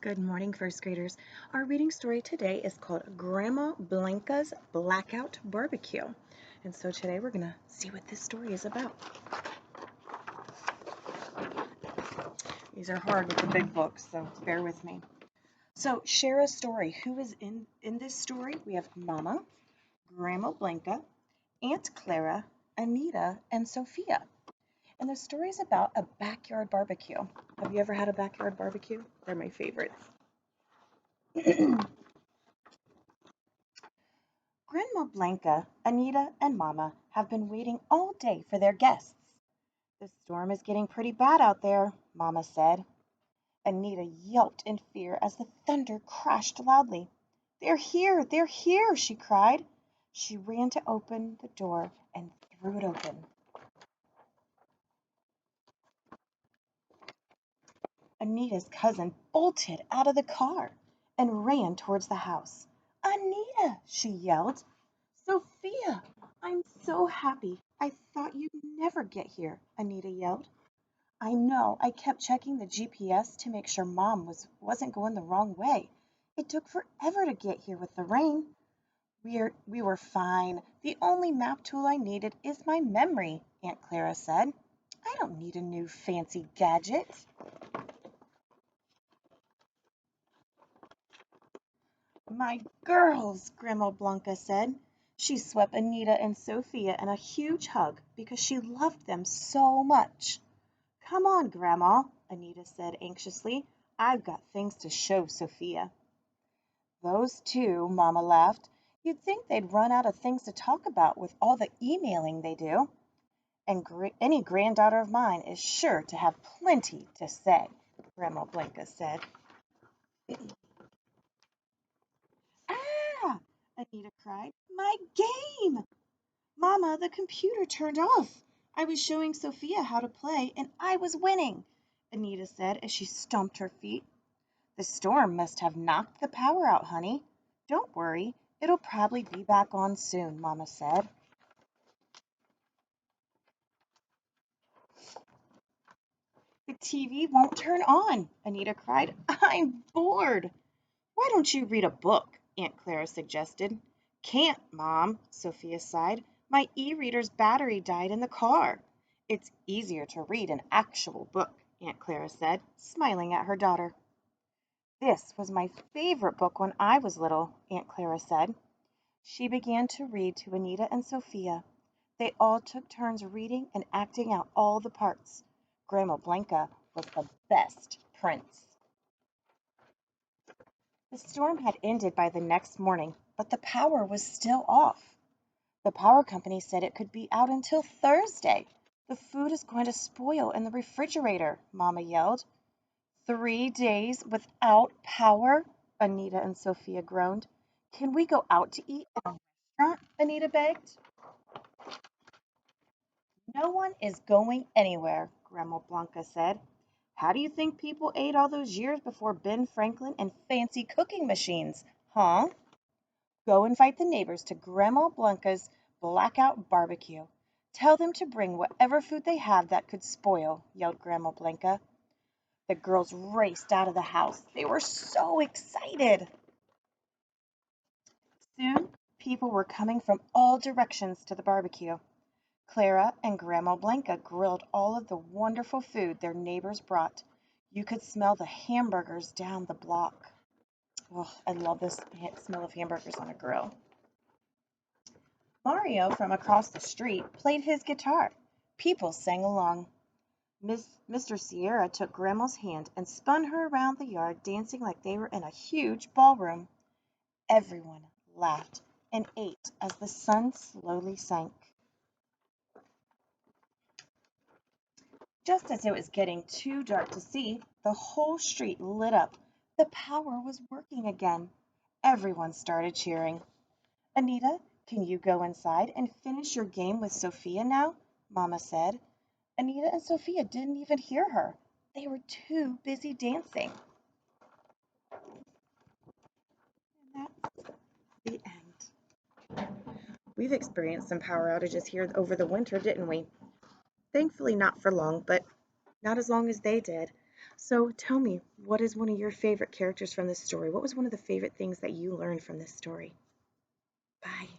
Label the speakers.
Speaker 1: Good morning, first graders. Our reading story today is called Grandma Blanca's Blackout Barbecue. And so today we're going to see what this story is about. These are hard with the big books, so bear with me. So share a story. Who is in this story? We have Mama, Grandma Blanca, Aunt Clara, Anita, and Sophia. And the story is about a backyard barbecue. Have you ever had a backyard barbecue? They're my favorites. Grandma Blanca, Anita, and Mama have been waiting all day for their guests. The storm is getting pretty bad out there, Mama said. Anita yelped in fear as the thunder crashed loudly. They're here, she cried. She ran to open the door and threw it open. Anita's cousin bolted out of the car and ran towards the house. Anita, she yelled. Sophia, I'm so happy. I thought you'd never get here, Anita yelled. I know. I kept checking the GPS to make sure Mom wasn't going the wrong way. It took forever to get here with the rain. We were fine. The only map tool I needed is my memory, Aunt Clara said. I don't need a new fancy gadget. My girls, Grandma Blanca said. She swept Anita and Sophia in a huge hug because she loved them so much. Come on, Grandma, Anita said anxiously. I've got things to show Sophia. Those two, Mama laughed. You'd think they'd run out of things to talk about with all the emailing they do. And any granddaughter of mine is sure to have plenty to say, Grandma Blanca said. Ah! Anita cried. My game! Mama, the computer turned off. I was showing Sophia how to play, and I was winning, Anita said as she stomped her feet. The storm must have knocked the power out, honey. Don't worry, it'll probably be back on soon, Mama said. The TV won't turn on, Anita cried. I'm bored. Why don't you read a book? Aunt Clara suggested. Can't, Mom, Sophia sighed. My e-reader's battery died in the car. It's easier to read an actual book, Aunt Clara said, smiling at her daughter. This was my favorite book when I was little, Aunt Clara said. She began to read to Anita and Sophia. They all took turns reading and acting out all the parts. Grandma Blanca was the best prince. The storm had ended by the next morning, but the power was still off. The power company said it could be out until Thursday. The food is going to spoil in the refrigerator, Mama yelled. 3 days without power? Anita and Sophia groaned. Can we go out to eat at a restaurant? Anita begged. No one is going anywhere, Grandma Blanca said. How do you think people ate all those years before Ben Franklin and fancy cooking machines, huh? Go invite the neighbors to Grandma Blanca's Blackout barbecue. Tell them to bring whatever food they have that could spoil, yelled Grandma Blanca. The girls raced out of the house. They were so excited. Soon, people were coming from all directions to the barbecue. Clara and Grandma Blanca grilled all of the wonderful food their neighbors brought. You could smell the hamburgers down the block. Oh, I love this smell of hamburgers on a grill. Mario from across the street played his guitar. People sang along. Mr. Sierra took Grandma's hand and spun her around the yard, dancing like they were in a huge ballroom. Everyone laughed and ate as the sun slowly sank. Just as it was getting too dark to see, the whole street lit up. The power was working again. Everyone started cheering. Anita, can you go inside and finish your game with Sophia now? Mama said. Anita and Sophia didn't even hear her. They were too busy dancing. And that's the end. We've experienced some power outages here over the winter, didn't we? Thankfully not for long, but not as long as they did. So tell me, what is one of your favorite characters from this story? What was one of the favorite things that you learned from this story? Bye.